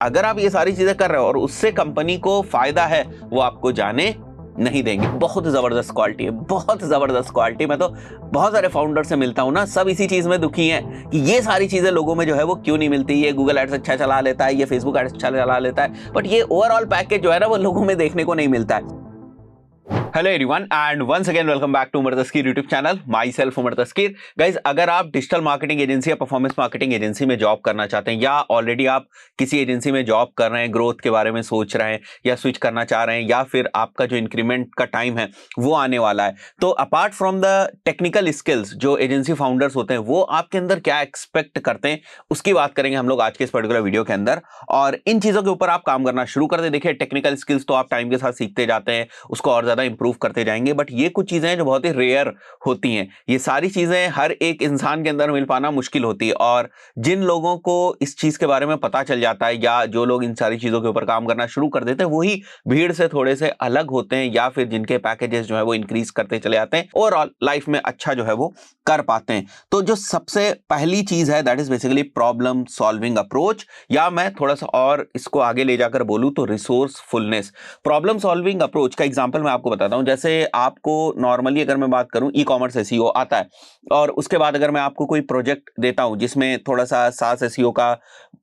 अगर आप ये सारी चीजें कर रहे हो और उससे कंपनी को फायदा है, वो आपको जाने नहीं देंगे। बहुत जबरदस्त क्वालिटी है, बहुत जबरदस्त क्वालिटी। मैं तो बहुत सारे फाउंडर से मिलता हूं ना, सब इसी चीज में दुखी हैं कि ये सारी चीजें लोगों में जो है वो क्यों नहीं मिलती। ये गूगल एड्स अच्छा चला लेता है, ये फेसबुक एड्स अच्छा चला लेता है, बट ये ओवरऑल पैकेज जो है ना वो लोगों में देखने को नहीं मिलता है। Hello everyone and once again welcome back to Umar Taskeer YouTube channel. Myself Umar Taskeer. Guys, अगर आप डिजिटल मार्केटिंग एजेंसी या परफॉर्मेंस मार्केटिंग एजेंसी में जॉब करना चाहते हैं, या ऑलरेडी आप किसी एजेंसी में जॉब कर रहे हैं, ग्रोथ के बारे में सोच रहे हैं, या स्विच करना चाह रहे हैं, या फिर आपका जो इंक्रीमेंट का टाइम है वो आने वाला है, तो apart from the technical skills जो एजेंसी फाउंडर्स होते हैं वो आपके अंदर क्या एक्सपेक्ट करते हैं, उसकी बात करेंगे हम लोग आज के इस पर्टिकुलर वीडियो के अंदर। और इन चीजों के ऊपर आप काम करना शुरू कर दे। देखिए, टेक्निकल स्किल्स तो आप टाइम के साथ सीखते जाते हैं, उसको और ज्यादा इंप्रूव करते जाएंगे, बट ये कुछ चीजें हैं जो बहुत ही रेयर होती हैं। ये सारी चीजें हर एक इंसान के अंदर मिल पाना मुश्किल होती है, और जिन लोगों को इस चीज के बारे में पता चल जाता है, या जो लोग इन सारी चीजों के ऊपर काम करना शुरू कर देते हैं, वही भीड़ से थोड़े से अलग होते हैं, या फिर जिनके पैकेजेस जो है वो इंक्रीज करते चले जाते हैं, ओवरऑल लाइफ में अच्छा जो है वो कर पाते हैं। तो जो सबसे पहली चीज है that is basically problem solving approach, या मैं थोड़ा सा और इसको आगे ले जाकर बोलूं तो रिसोर्सफुलनेस। प्रॉब्लम सॉल्विंग अप्रोच का एग्जांपल मैं आपको बताता हूं। जैसे आपको नॉर्मली अगर मैं बात करूं, ई कॉमर्स एसईओ आता है, और उसके बाद अगर मैं आपको कोई प्रोजेक्ट देता हूं जिसमें थोड़ा सा सास एसईओ का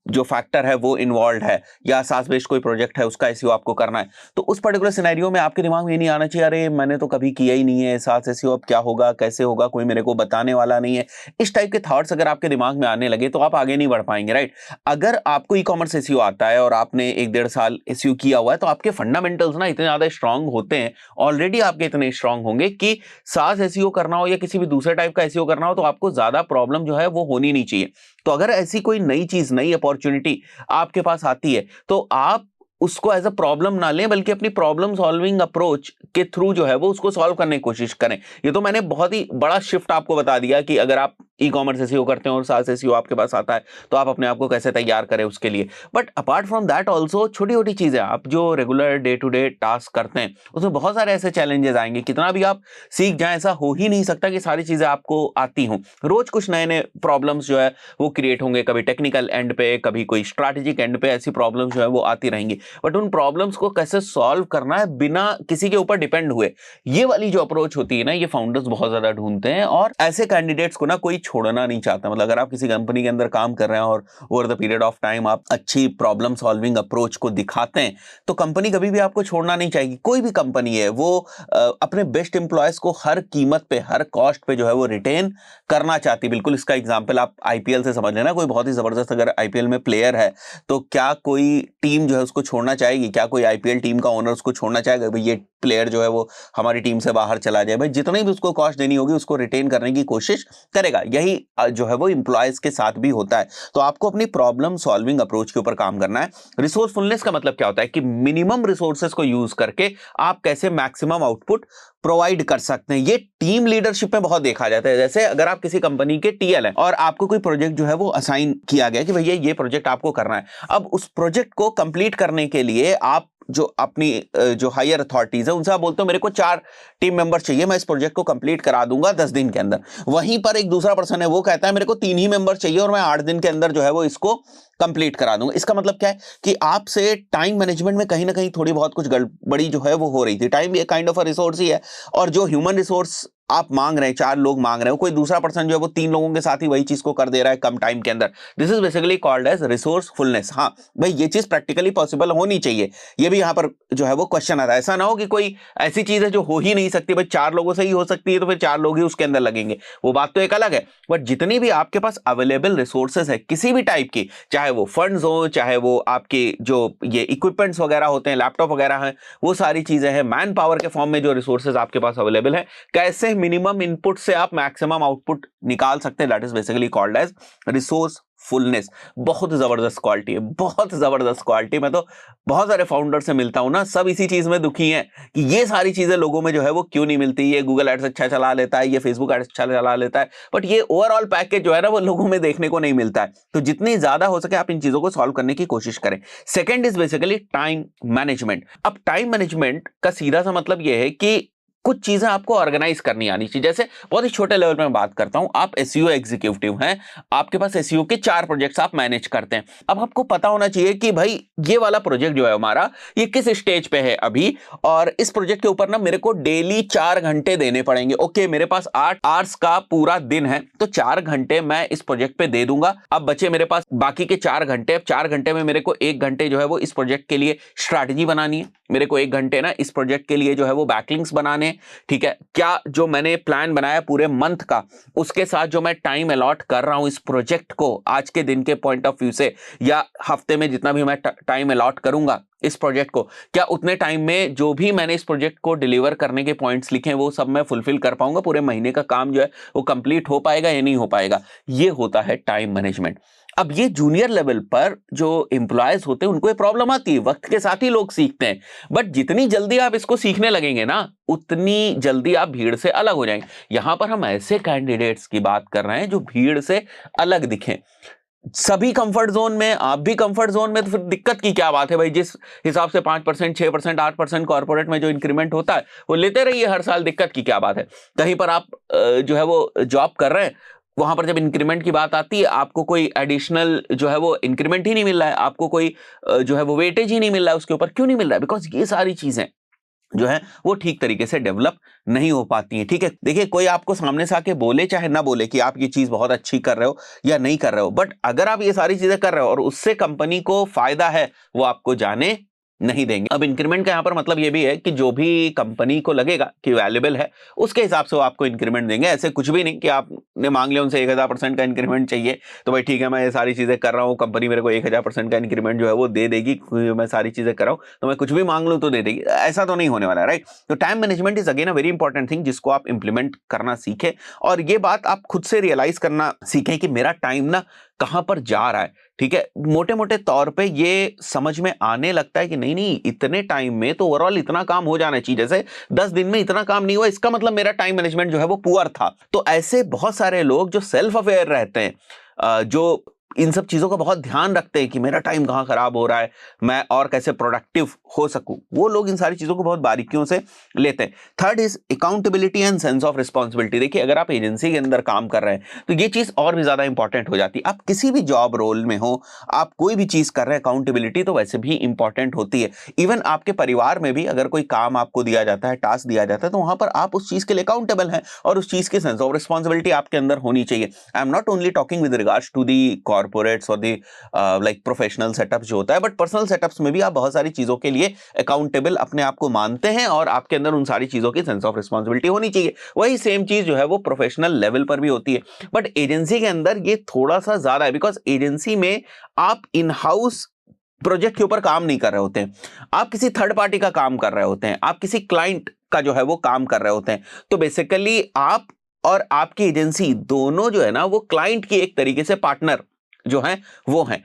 जो फैक्टर है वो इन्वॉल्व है, या सास बेस्ड कोई प्रोजेक्ट है उसका एसईओ आपको करना है, तो उस पर्टिकुलर सिनेरियो में आपके दिमाग में ये नहीं आना चाहिए अरे मैंने तो कभी किया ही नहीं है, सास एसईओ अब क्या होगा, कैसे होगा, कोई मेरे को बताने वाला नहीं है। इस टाइप के थॉट्स अगर आपके दिमाग में आने लगे तो आप आगे नहीं बढ़ पाएंगे, राइट। अगर आपको ई कॉमर्स एसईओ आता है और आपने 1-1.5 साल एसईओ किया हुआ है, तो आपके फंडामेंटल्स ना इतने ज्यादा स्ट्रांग होते हैं, ऑलरेडी आपके इतने स्ट्रांग होंगे कि सास एसईओ करना हो या किसी भी दूसरे टाइप का एसईओ करना हो तो आपको ज्यादा प्रॉब्लम जो है वो होनी नहीं चाहिए। तो अगर ऐसी कोई नई चीज, नई अपॉर्चुनिटी आपके पास आती है, तो आप उसको एज अ प्रॉब्लम ना लें, बल्कि अपनी प्रॉब्लम सॉल्विंग अप्रोच के थ्रू जो है वो उसको सॉल्व करने की कोशिश करें। ये तो मैंने बहुत ही बड़ा शिफ्ट आपको बता दिया कि अगर आप ई कॉमर्स एसईओ करते हैं और सास एसईओ आपके पास आता है, तो आप अपने आप को कैसे तैयार करें उसके लिए। But apart from that also छोटी छोटी चीजें, आप जो regular day to day task करते हैं उसमें बहुत सारे ऐसे चैलेंजेस आएंगे। कितना भी आप सीख जाएं, ऐसा हो ही नहीं सकता कि सारी चीजें आपको आती हों। रोज कुछ नए नए प्रॉब्लम्स जो है वो क्रिएट होंगे, कभी टेक्निकल एंड पे, कभी कोई स्ट्रैटेजिक एंड पे, ऐसी प्रॉब्लम्स जो है वो आती रहेंगी। बट उन प्रॉब्लम्स को कैसे सॉल्व करना है बिना किसी के ऊपर डिपेंड हुए, ये वाली जो अप्रोच होती है ना, ये फाउंडर्स बहुत ज्यादा ढूंढते हैं, और ऐसे कैंडिडेट्स को ना कोई छोड़ना नहीं चाहता। मतलब अगर आप किसी कंपनी के अंदर काम कर रहे हैं और over the period of time आप अच्छी प्रॉब्लम सॉल्विंग अप्रोच को दिखाते हैं, तो कंपनी कभी भी आपको छोड़ना नहीं चाहेगी। कोई भी कंपनी है वो अपने बेस्ट एम्प्लॉयज को हर कीमत पे, हर कॉस्ट पे जो है वो रिटेन करना चाहती है। बिल्कुल इसका एग्जांपल आप आईपीएल से समझ लेना। कोई बहुत ही जबरदस्त अगर आईपीएल में प्लेयर है, तो क्या कोई टीम जो है उसको छोड़ना चाहेगी? क्या कोई आईपीएल टीम का ओनर उसको छोड़ना चाहेगा? भाई ये प्लेयर जो है वो हमारी टीम से बाहर चला जाए। भाई जितनी भी उसको कॉस्ट देनी होगी उसको रिटेन करने की कोशिश करेगा। यही जो है वो एम्प्लॉयज के साथ भी होता है। तो आपको अपनी प्रॉब्लम सॉल्विंग अप्रोच के ऊपर काम करना है। रिसोर्सफुलनेस का मतलब क्या होता है कि मिनिमम रिसोर्सेज को यूज करके आप कैसे मैक्सिमम आउटपुट प्रोवाइड कर सकते हैं। ये टीम लीडरशिप में बहुत देखा जाता है। जैसे अगर आप किसी कंपनी के टीएल हैं और आपको कोई प्रोजेक्ट जो है वो असाइन किया गया कि भैया ये प्रोजेक्ट आपको करना है, अब उस प्रोजेक्ट को कंप्लीट करने के लिए आप जो अपनी जो हायर अथॉरिटीज है उनसे आप बोलते हो मेरे को 4 टीम मेंबर्स चाहिए, मैं इस प्रोजेक्ट को कंप्लीट करा दूंगा 10 दिन के अंदर। वहीं पर एक दूसरा पर्सन है, वो कहता है मेरे को 3 ही मेंबर चाहिए और मैं 8 दिन के अंदर जो है वो इसको कंप्लीट करा दूंगा। इसका मतलब क्या है कि आपसे टाइम मैनेजमेंट में कहीं ना कहीं थोड़ी बहुत कुछ गड़बड़ी जो है वो हो रही थी। टाइम एक काइंड ऑफ अ रिसोर्स ही है, और जो ह्यूमन रिसोर्स आप मांग रहे हैं, 4 लोग मांग रहे हो, कोई दूसरा पर्सन जो है वो 3 लोगों के साथ ही वही चीज को कर दे रहा है कम टाइम के अंदर। This is basically called as resourcefulness. हाँ भाई, ये चीज प्रैक्टिकली पॉसिबल होनी चाहिए। ये भी यहां पर जो है वो क्वेश्चन आता है। ऐसा ना हो कि कोई ऐसी चीज है जो हो ही नहीं सकती, भाई 4 लोगों से ही हो सकती है तो फिर 4 लोग ही उसके अंदर लगेंगे, वो बात तो एक अलग है। बट जितनी भी आपके पास अवेलेबल रिसोर्सेज है किसी भी टाइप की, चाहे वो फंड्स हो, चाहे वो आपके जो ये इक्विपमेंट्स वगैरह होते हैं, लैपटॉप वगैरह हैं, वो सारी चीजें हैं, मैन पावर के फॉर्म में जो रिसोर्सेज आपके पास अवेलेबल है, कैसे मिनिमम इनपुट से आप मैक्सिमम आउटपुट निकाल सकते हैं, that is basically called as resourcefulness. बहुत जबरदस्त क्वालिटी है, बहुत जबरदस्त क्वालिटी। मैं तो बहुत सारे फाउंडर से मिलता हूं ना, सब इसी चीज में दुखी हैं कि ये सारी चीजें लोगों में जो है वो क्यों नहीं मिलती। ये गूगल एड्स अच्छा चला लेता है, ये फेसबुक एड्स अच्छा चला लेता है, बट ये ओवरऑल पैकेज जो है ना वो लोगों में देखने को नहीं मिलता है। तो जितनी ज्यादा हो सके आप इन चीजों को सॉल्व करने की कोशिश करें। Second is basically time management. अब टाइम मैनेजमेंट का सीधा सा मतलब यह है कि कुछ चीजें आपको ऑर्गेनाइज करनी आनी चाहिए। जैसे बहुत ही छोटे लेवल पे मैं बात करता हूं, आप एसईओ एग्जीक्यूटिव हैं, आपके पास एसईओ के 4 प्रोजेक्ट्स आप मैनेज करते हैं। अब आपको पता होना चाहिए कि भाई ये वाला प्रोजेक्ट जो है हमारा, ये किस स्टेज पे है अभी, और इस प्रोजेक्ट के ऊपर ना मेरे को डेली 4 घंटे देने पड़ेंगे। ओके, मेरे पास 8 आवर्स का पूरा दिन है, तो 4 घंटे मैं इस प्रोजेक्ट पे दे दूंगा। अब बचे मेरे पास बाकी के 4 घंटे। अब 4 घंटे में मेरे को 1 घंटे जो है वो इस प्रोजेक्ट के लिए स्ट्रैटेजी बनानी है, मेरे को 1 घंटे ना इस प्रोजेक्ट के लिए जो है वो बैकलिंक्स बनाने हैं। ठीक है, क्या जो मैंने प्लान बनाया पूरे मंथ का, उसके साथ जो मैं टाइम अलॉट कर रहा हूं इस प्रोजेक्ट को आज के दिन के पॉइंट ऑफ व्यू से, या हफ्ते में जितना भी मैं टाइम अलॉट करूंगा इस प्रोजेक्ट को, क्या उतने टाइम में जो भी मैंने इस प्रोजेक्ट को डिलीवर करने के पॉइंट्स लिखे हैं वो सब मैं फुलफिल कर पाऊंगा, पूरे महीने का काम जो है वो कंप्लीट हो पाएगा या नहीं हो पाएगा। ये होता है टाइम मैनेजमेंट। अब ये जूनियर लेवल पर जो एम्प्लॉयज होते हैं उनको ये प्रॉब्लम आती है, वक्त के साथ ही लोग सीखते हैं, बट जितनी जल्दी आप इसको सीखने लगेंगे ना, उतनी जल्दी आप भीड़ से अलग हो जाएंगे। यहां पर हम ऐसे कैंडिडेट्स की बात कर रहे हैं जो भीड़ से अलग दिखें। सभी कंफर्ट जोन में, आप भी कंफर्ट जोन में, तो फिर दिक्कत की क्या बात है भाई? जिस हिसाब से 5%, 6%, 8% कॉर्पोरेट में जो इंक्रीमेंट होता है वो लेते रहिए हर साल, दिक्कत की क्या बात है? कहीं पर आप जो है वो जॉब कर रहे हैं, वहां पर जब इंक्रीमेंट की बात आती है, आपको कोई एडिशनल जो है वो इंक्रीमेंट ही नहीं मिल रहा है, आपको कोई जो है वो वेटेज ही नहीं मिल रहा है उसके ऊपर। क्यों नहीं मिल रहा है? बिकॉज ये सारी चीजें जो है वो ठीक तरीके से डेवलप नहीं हो पाती हैं। ठीक है, देखिए कोई आपको सामने से आके बोले चाहे ना बोले कि आप ये चीज बहुत अच्छी कर रहे हो या नहीं कर रहे हो, बट अगर आप ये सारी चीजें कर रहे हो और उससे कंपनी को फायदा है, वो आपको जाने नहीं देंगे। अब इंक्रीमेंट का यहां पर मतलब ये भी है कि जो भी कंपनी को लगेगा कि वैल्यूएबल है, उसके हिसाब से वो आपको इंक्रीमेंट देंगे। ऐसे कुछ भी नहीं कि आपने मांग लिया उनसे 1000% का इंक्रीमेंट चाहिए, तो भाई ठीक है मैं ये सारी चीजें कर रहा हूं, कंपनी मेरे को 1000% का इंक्रीमेंट जो है वो दे देगी, मैं सारी चीजें कर रहा हूं तो मैं कुछ भी मांग लूं तो दे देगी। ऐसा तो नहीं होने वाला, राइट? तो time management is again a very important thing, जिसको आप इंप्लीमेंट करना सीखें, और ये बात आप खुद से रियलाइज करना सीखें कि मेरा टाइम ना कहां पर जा रहा है। ठीक है, मोटे मोटे तौर पे ये समझ में आने लगता है कि नहीं नहीं, इतने टाइम में तो ओवरऑल इतना काम हो जाना चाहिए, जैसे 10 दिन में इतना काम नहीं हुआ, इसका मतलब मेरा टाइम मैनेजमेंट जो है वो पुअर था। तो ऐसे बहुत सारे लोग जो सेल्फ अवेयर रहते हैं, जो इन सब चीजों का बहुत ध्यान रखते हैं कि मेरा टाइम कहाँ खराब हो रहा है, मैं और कैसे प्रोडक्टिव हो सकूं, वो लोग इन सारी चीजों को बहुत बारीकियों से लेते हैं। Third is accountability and sense of responsibility. देखिए अगर आप एजेंसी के अंदर काम कर रहे हैं तो ये चीज और भी ज्यादा इंपॉर्टेंट हो जाती है। आप किसी भी जॉब रोल में हो, आप कोई भी चीज कर रहे हैं, अकाउंटेबिलिटी तो वैसे भी इंपॉर्टेंट होती है। इवन आपके परिवार में भी अगर कोई काम आपको दिया जाता है, टास्क दिया जाता है, तो वहां पर आप उस चीज के लिए अकाउंटेबल हैं और उस चीज की सेंस ऑफ रिस्पॉन्सिबिलिटी आपके अंदर होनी चाहिए। I am not only talking with regards to the corporates और दी लाइक प्रोफेशनल सेटअप्स जो होता है, बट पर्सनल सेटअप्स में भी आप बहुत सारी चीजों के लिए अकाउंटेबल अपने आप को मानते हैं और आपके अंदर उन सारी चीजों की सेंस ऑफ रिस्पॉन्सिबिलिटी होनी चाहिए। वही सेम चीज जो है वो प्रोफेशनल लेवल पर भी होती है, बट एजेंसी के अंदर ये थोड़ा सा ज्यादा है, बिकॉज एजेंसी में आप इन हाउस प्रोजेक्ट के ऊपर काम नहीं कर रहे होते हैं, आप किसी थर्ड पार्टी का काम कर रहे होते हैं, आप किसी क्लाइंट का जो है वो काम कर रहे होते हैं। तो बेसिकली आप और आपकी एजेंसी दोनों जो है ना वो क्लाइंट की एक तरीके से पार्टनर जो है वो है।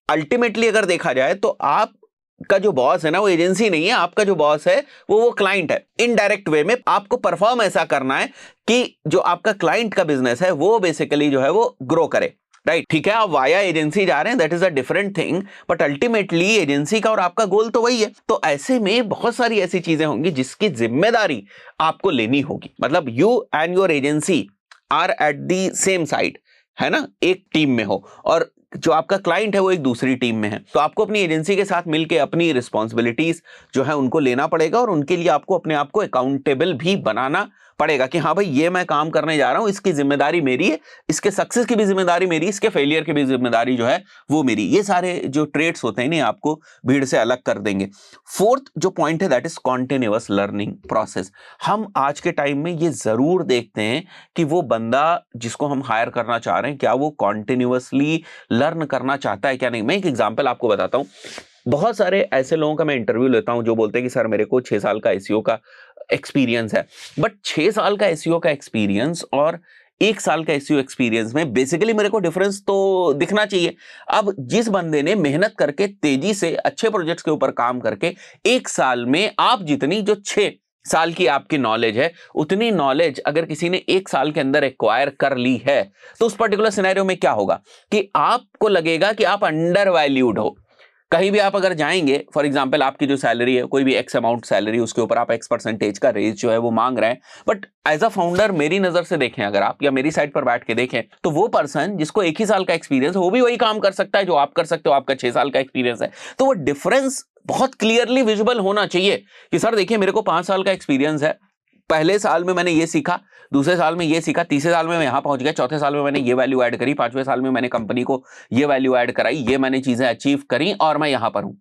अल्टीमेटली अगर देखा जाए तो आप का जो बॉस है ना वो एजेंसी नहीं है, आपका जो बॉस है वो क्लाइंट है। इनडायरेक्ट वे में आपको परफॉर्म ऐसा करना है कि जो आपका क्लाइंट का बिजनेस है वो बेसिकली जो है वो ग्रो करे, राइट? ठीक है, आप वाया एजेंसी जा रहे हैं, that is a different thing, but ultimately agency का और आपका गोल तो वही है। तो ऐसे में बहुत सारी ऐसी चीजें होंगी जिसकी जिम्मेदारी आपको लेनी होगी। मतलब you and your agency are at the same side, है ना, एक टीम में हो, और जो आपका क्लाइंट है वो एक दूसरी टीम में है। तो आपको अपनी एजेंसी के साथ मिलकर अपनी रिस्पॉन्सिबिलिटीज जो है उनको लेना पड़ेगा, और उनके लिए आपको अपने आप को अकाउंटेबल भी बनाना पड़ेगा कि हाँ भाई ये मैं काम करने जा रहा हूं, इसकी जिम्मेदारी मेरी है, इसके सक्सेस की भी जिम्मेदारी मेरी, इसके फेलियर की भी जिम्मेदारी जो है वो मेरी। ये सारे जो ट्रेड्स होते हैं ना आपको भीड़ से अलग कर देंगे। फोर्थ जो पॉइंट है that is continuous learning process. हम आज के टाइम में ये जरूर देखते हैं कि वो बंदा जिसको हम हायर करना चाह रहे हैं, क्या वो कॉन्टिन्यूअसली लर्न करना चाहता है क्या नहीं। मैं एक एग्जाम्पल आपको बताता हूं। बहुत सारे ऐसे लोगों का मैं इंटरव्यू लेता हूं जो बोलते हैं कि सर मेरे को 6 साल का एसईओ का एक्सपीरियंस है, बट 6 साल का एसईओ का एक्सपीरियंस और 1 साल का एसईओ एक्सपीरियंस में बेसिकली मेरे को डिफरेंस तो दिखना चाहिए। अब जिस बंदे ने मेहनत करके तेजी से अच्छे प्रोजेक्ट्स के ऊपर काम करके 1 साल में आप जितनी जो 6 साल की आपकी नॉलेज है उतनी नॉलेज अगर किसी ने 1 साल के अंदर एक्वायर कर ली है, तो उस पर्टिकुलर सिनेरियो में क्या होगा कि आपको लगेगा कि आप अंडर वैल्यूड हो कहीं भी आप अगर जाएंगे, फॉर एग्जांपल आपकी जो सैलरी है, कोई भी एक्स अमाउंट सैलरी, उसके ऊपर आप एक्स परसेंटेज का रेज जो है वो मांग रहे हैं, बट एज अ फाउंडर मेरी नजर से देखें अगर आप, या मेरी साइड पर बैठ के देखें, तो वो पर्सन जिसको 1 ही साल का एक्सपीरियंस है वो भी वही काम कर सकता है जो आप कर सकते हो, आपका 6 साल का एक्सपीरियंस है। तो वो डिफरेंस बहुत क्लियरली विजिबल होना चाहिए कि सर देखिए मेरे को 5 साल का एक्सपीरियंस है, पहले साल में मैंने ये सीखा, दूसरे साल में ये सीखा, तीसरे साल में मैं यहां पहुंच गया, चौथे साल में मैंने ये वैल्यू ऐड करी, पांचवें साल में मैंने कंपनी को ये वैल्यू ऐड कराई, ये मैंने चीजें अचीव करी और मैं यहां पर हूं।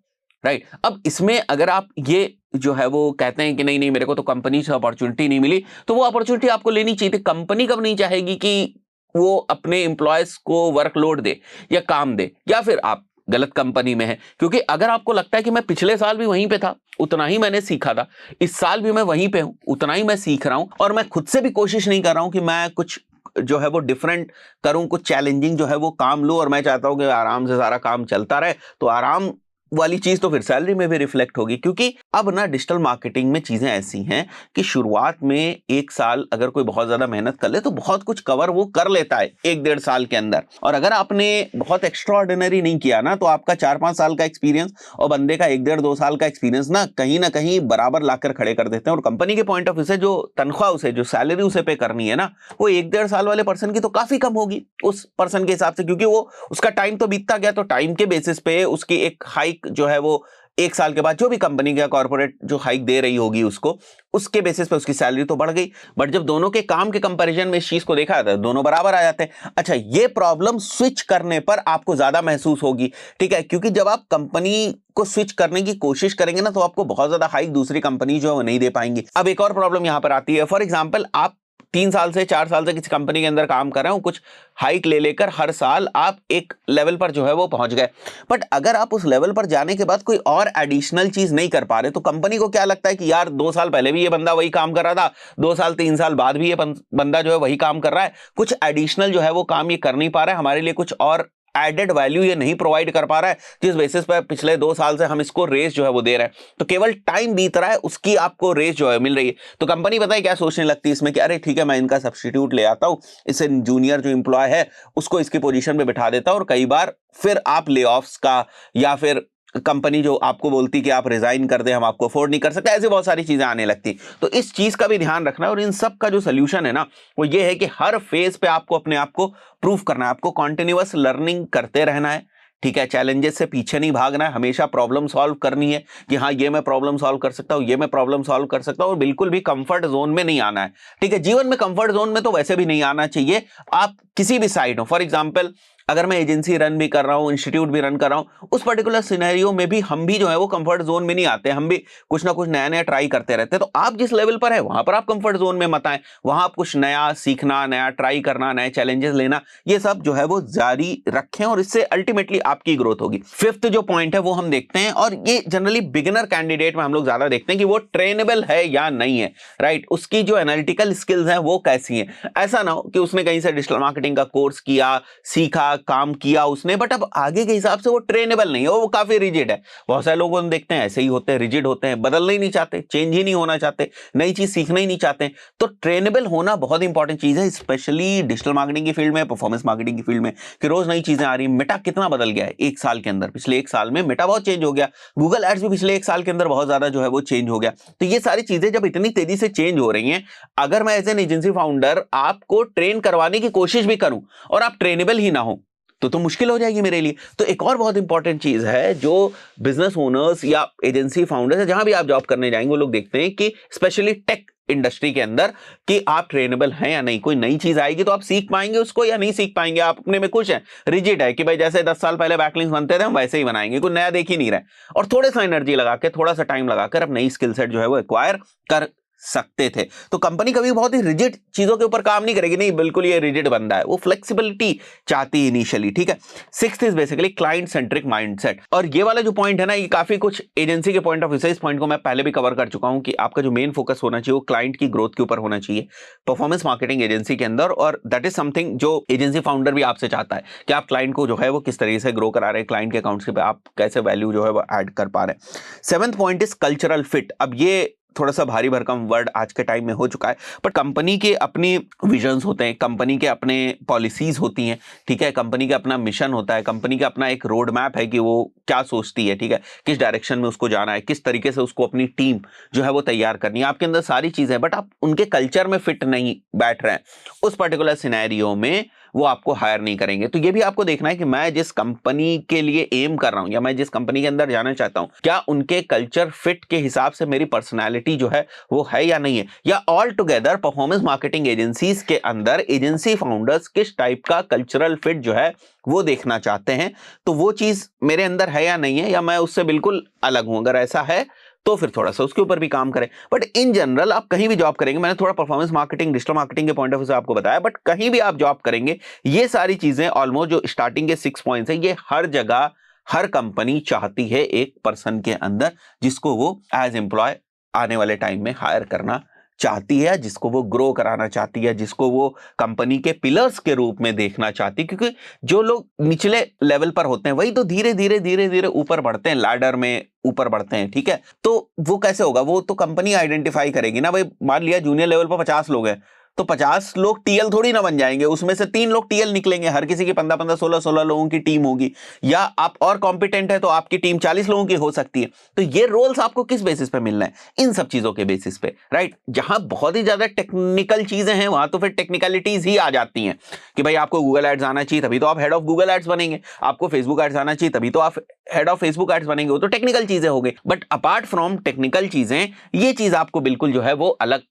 राइट, अब इसमें अगर आप ये जो है वो कहते हैं कि नहीं नहीं मेरे को तो कंपनी से अपॉर्चुनिटी नहीं मिली, तो वो अपॉर्चुनिटी आपको लेनी चाहिए थी। कंपनी कब नहीं चाहेगी कि वो अपने एम्प्लॉयज को वर्कलोड दे या काम दे, या फिर आप गलत कंपनी में है? क्योंकि अगर आपको लगता है कि मैं पिछले साल भी वहीं पे था, उतना ही मैंने सीखा था, इस साल भी मैं वहीं पे हूं, उतना ही मैं सीख रहा हूं, और मैं खुद से भी कोशिश नहीं कर रहा हूं कि मैं कुछ जो है वो डिफरेंट करूं, कुछ चैलेंजिंग जो है वो काम लूं, और मैं चाहता हूं कि आराम से सारा काम चलता रहे, तो आराम वाली चीज तो फिर सैलरी में भी रिफ्लेक्ट होगी। क्योंकि अब ना डिजिटल मार्केटिंग में चीजें ऐसी हैं कि शुरुआत में 1 साल अगर कोई बहुत ज्यादा मेहनत कर ले तो बहुत कुछ कवर वो कर लेता है 1-1.5 साल के अंदर, और अगर आपने बहुत एक्स्ट्रा ऑर्डिनरी नहीं किया ना, तो आपका 4-5 साल का एक्सपीरियंस और बंदे का 1-1.5-2 साल का एक्सपीरियंस ना कहीं बराबर लाकर खड़े कर देते हैं। और कंपनी के पॉइंट ऑफ व्यू से जो तनख्वाह उसे, जो सैलरी उसे पे करनी है ना, वो 1-1.5 साल वाले पर्सन की तो काफी कम होगी उस पर्सन के हिसाब से, क्योंकि वो उसका टाइम तो बीतता गया, तो टाइम के बेसिस पे उसकी एक हाइक जो है वो 1 साल के बाद जो भी कंपनी का कॉर्पोरेट जो हाइक दे रही होगी उसको, उसके बेसिस पे उसकी सैलरी तो बढ़ गई। बट जब दोनों के काम के कंपैरिजन में इस चीज को देखा जाता है, दोनों बराबर आ जाते हैं। अच्छा, ये प्रॉब्लम स्विच करने पर आपको ज्यादा महसूस होगी, ठीक है, क्योंकि जब आप कंपनी को स्विच करने की कोशिश करेंगे ना, तो आपको बहुत ज्यादा हाइक दूसरी कंपनी जो है वो नहीं दे पाएंगी। अब एक और प्रॉब्लम यहां पर आती है, फॉर एग्जाम्पल आप 3 साल से 4 साल से किसी कंपनी के अंदर काम कर रहे हो, कुछ हाइक ले लेकर हर साल आप एक लेवल पर जो है वो पहुंच गए, बट अगर आप उस लेवल पर जाने के बाद कोई और एडिशनल चीज नहीं कर पा रहे, तो कंपनी को क्या लगता है कि यार 2 साल पहले भी ये बंदा वही काम कर रहा था, 2 साल 3 साल बाद भी ये बंदा जो है वही काम कर रहा है, कुछ एडिशनल जो है वो काम ये कर नहीं पा रहा है, हमारे लिए कुछ और एडेड वैल्यू ये नहीं प्रोवाइड कर पा रहा है, जिस बेसिस पर पिछले 2 साल से हम इसको रेस जो है वो दे रहे हैं, तो केवल टाइम बीत रहा है, उसकी आपको रेस जो है मिल रही है। तो कंपनी पता है क्या सोचने लगती है इसमें कि अरे ठीक है, मैं इनका सब्स्टिट्यूट ले आता हूं, इससे जूनियर जो एम्प्लॉय है उसको इसकी पोजीशन पे बिठा देता हूं, और कई बार फिर आप ले ऑफ्स का, या फिर कंपनी जो आपको बोलती कि आप रिजाइन कर दें, हम आपको अफोर्ड नहीं कर सकते, ऐसे बहुत सारी चीजें आने लगती। तो इस चीज का भी ध्यान रखना है, और इन सब का जो सोल्यूशन है ना, वो ये है कि हर फेज पे आपको अपने आप को प्रूव करना है, आपको कॉन्टिन्यूअस लर्निंग करते रहना है, ठीक है, चैलेंजेस से पीछे नहीं भागना है, हमेशा प्रॉब्लम सॉल्व करनी है कि हाँ ये मैं प्रॉब्लम सॉल्व कर सकता हूँ, ये मैं प्रॉब्लम सॉल्व कर सकता हूँ, और बिल्कुल भी कंफर्ट जोन में नहीं आना है, ठीक है। जीवन में कंफर्ट जोन में तो वैसे भी नहीं आना चाहिए, आप किसी भी साइड हो, फॉर एग्जाम्पल अगर मैं एजेंसी रन भी कर रहा हूं, इंस्टीट्यूट भी रन कर रहा हूं, उस पर्टिकुलर सिनेरियो में भी हम भी जो है वो कंफर्ट जोन में नहीं आते, हम भी कुछ ना कुछ नया नया ट्राई करते रहते हैं। तो आप जिस लेवल पर है वहां पर आप कंफर्ट जोन में मत आए, वहां आप कुछ नया सीखना, नया ट्राई करना, नए चैलेंजेस लेना, ये सब जो है वो जारी रखें, और इससे अल्टीमेटली आपकी ग्रोथ होगी। फिफ्थ जो पॉइंट है वो हम देखते हैं, और ये जनरली बिगिनर कैंडिडेट में हम लोग ज्यादा देखते हैं कि वो ट्रेनेबल है या नहीं है, राइट, उसकी जो एनालिटिकल स्किल्स हैं वो कैसी हैं। ऐसा ना हो कि उसने कहीं से डिजिटल मार्केटिंग का कोर्स किया, सीखा, काम किया उसने, बट अब आगे के हिसाब से वो ट्रेनेबल नहीं है, वो काफी रिजिड है। बहुत सारे लोगों को हम देखते हैं ऐसे ही होते हैं, रिजिड होते हैं, बदलना ही नहीं चाहते, चेंज ही नहीं होना चाहते, नई चीज सीखना ही नहीं चाहते। तो ट्रेनेबल होना बहुत इंपॉर्टेंट चीज है, स्पेशली डिजिटल मार्केटिंग की फील्ड में, परफॉर्मेंस मार्केटिंग की फील्ड में, कि रोज नई चीजें आ रही हैं। मेटा कितना बदल गया है 1 साल के अंदर, पिछले 1 साल में मेटा बहुत चेंज हो गया, गूगल एड्स भी पिछले 1 साल के अंदर बहुत ज्यादा जो है वो चेंज हो गया। तो ये सारी चीजें जब इतनी तेजी से चेंज हो रही हैं, अगर मैं एज एन एजेंसी फाउंडर आपको ट्रेन करवाने की कोशिश भी करूं और आप ट्रेनेबल ही ना हो, तो मुश्किल हो जाएगी मेरे लिए। तो एक और बहुत इंपॉर्टेंट चीज है जो बिजनेस ओनर्स या एजेंसी फाउंडर्स है, जहां भी आप जॉब करने जाएंगे, वो लोग देखते हैं कि स्पेशली टेक इंडस्ट्री के अंदर कि आप ट्रेनेबल हैं या नहीं। कोई नई चीज आएगी तो आप सीख पाएंगे उसको या नहीं सीख पाएंगे, आप अपने में खुश हैं, रिजिड है कि भाई जैसे 10 साल पहले बैकलिंक्स बनते थे हम वैसे ही बनाएंगे, कोई नया देख ही नहीं रहे, और थोड़ा सा एनर्जी लगा के, थोड़ा सा टाइम लगाकर अब नई स्किल सेट जो है वो एक्वायर कर सकते थे। तो कंपनी कभी बहुत ही रिजिड चीजों के ऊपर काम नहीं करेगी, नहीं बिल्कुल ये रिजिड बंदा है, वो फ्लेक्सिबिलिटी चाहती है इनिशियली, ठीक है। Sixth is basically client centric mindset, और ये वाला जो पॉइंट है ना, ये काफी कुछ एजेंसी के पॉइंट ऑफ व्यू से, इस पॉइंट को मैं पहले भी कवर कर चुका हूं कि आपका जो मेन फोकस होना चाहिए वो क्लाइंट की ग्रोथ के ऊपर होना चाहिए परफॉर्मेंस मार्केटिंग एजेंसी के अंदर, और दैट इज समथिंग जो एजेंसी फाउंडर भी आपसे चाहता है कि आप क्लाइंट को जो है वो किस तरीके से ग्रो करा रहे हैं, क्लाइंट के अकाउंट्स पे आप कैसे वैल्यू जो है वो ऐड कर पा रहे हैं। Seventh point is cultural fit. अब ये थोड़ा सा भारी भरकम वर्ड आज के टाइम में हो चुका है, बट कंपनी के अपनी विजन्स होते हैं, कंपनी के अपने पॉलिसीज होती हैं, ठीक है, कंपनी का अपना मिशन होता है, कंपनी का अपना एक रोड मैप है कि वो क्या सोचती है, ठीक है, किस डायरेक्शन में उसको जाना है, किस तरीके से उसको अपनी टीम जो है वो तैयार करनी है। आपके अंदर सारी चीजें, बट आप उनके कल्चर में फिट नहीं बैठ रहे हैं, उस पर्टिकुलर सिनेरियो में वो आपको हायर नहीं करेंगे। तो ये भी आपको देखना है कि मैं जिस कंपनी के लिए एम कर रहा हूं या मैं जिस कंपनी के अंदर जाना चाहता हूं, क्या उनके कल्चर फिट के हिसाब से मेरी पर्सनालिटी जो है वो है या नहीं है, या all together performance marketing agencies के अंदर एजेंसी फाउंडर्स किस टाइप का कल्चरल फिट जो है वो देखना चाहते हैं, तो वो चीज मेरे अंदर है या नहीं है, या मैं उससे बिल्कुल अलग हूं। अगर ऐसा है तो फिर थोड़ा सा उसके ऊपर भी काम करें। बट इन जनरल आप कहीं भी जॉब करेंगे, मैंने थोड़ा परफॉर्मेंस मार्केटिंग, डिजिटल मार्केटिंग के पॉइंट ऑफ व्यू से आपको बताया, बट कहीं भी आप जॉब करेंगे ये सारी चीजें ऑलमोस्ट जो स्टार्टिंग के 6 पॉइंट्स है, ये हर जगह हर कंपनी चाहती है एक पर्सन के अंदर जिसको वो एज एम्प्लॉय आने वाले टाइम में हायर करना चाहती है, जिसको वो ग्रो कराना चाहती है, जिसको वो कंपनी के पिलर्स के रूप में देखना चाहती है। क्योंकि जो लोग निचले लेवल पर होते हैं वही तो धीरे धीरे धीरे धीरे ऊपर बढ़ते हैं, लैडर में ऊपर बढ़ते हैं, ठीक है। तो वो कैसे होगा, वो तो कंपनी आइडेंटिफाई करेगी ना। भाई मान लिया जूनियर लेवल पर 50 लोग हैं, तो 50 लोग टीएल थोड़ी ना बन जाएंगे, उसमें से 3 लोग टीएल निकलेंगे, हर किसी की 15-15, 16-16 लोगों की टीम होगी। या आप और कॉम्पिटेंट है तो आपकी टीम 40 लोगों की हो सकती है। तो ये रोल्स आपको किस बेसिस पे मिलना है, इन सब चीजों के बेसिस पे, राइट। जहां बहुत ही ज्यादा टेक्निकल चीजें हैं वहां तो फिर टेक्निकलिटीज ही आ जाती हैं कि भाई आपको गूगल एड्स आना चाहिए तभी तो आप हेड ऑफ गूगल एड्स बनेंगे, आपको फेसबुक एड्स आना चाहिए तभी तो आप हेड ऑफ फेसबुक एड्स बनेंगे, वो तो टेक्निकल चीजें हो गई। बट अपार्ट फ्रॉम टेक्निकल चीजें, ये चीज आपको बिल्कुल जो है वो अलग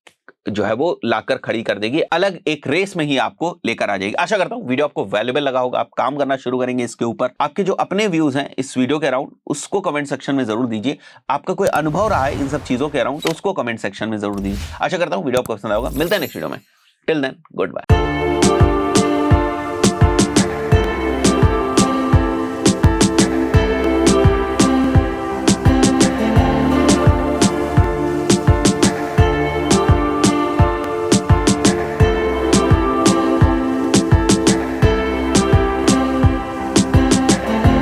जो है वो लाकर खड़ी कर देगी, अलग एक रेस में ही आपको लेकर आ जाएगी। आशा करता हूं वीडियो आपको वैल्यूएबल लगा होगा, आप काम करना शुरू करेंगे इसके ऊपर। आपके जो अपने व्यूज हैं इस वीडियो के अराउंड उसको कमेंट सेक्शन में जरूर दीजिए। आपका कोई अनुभव रहा है इन सब चीजों के अराउंड तो उसको कमेंट सेक्शन में जरूर दीजिए। आशा करता हूं वीडियो आपको पसंद आएगा। मिलता है नेक्स्ट वीडियो में। Till then good bye.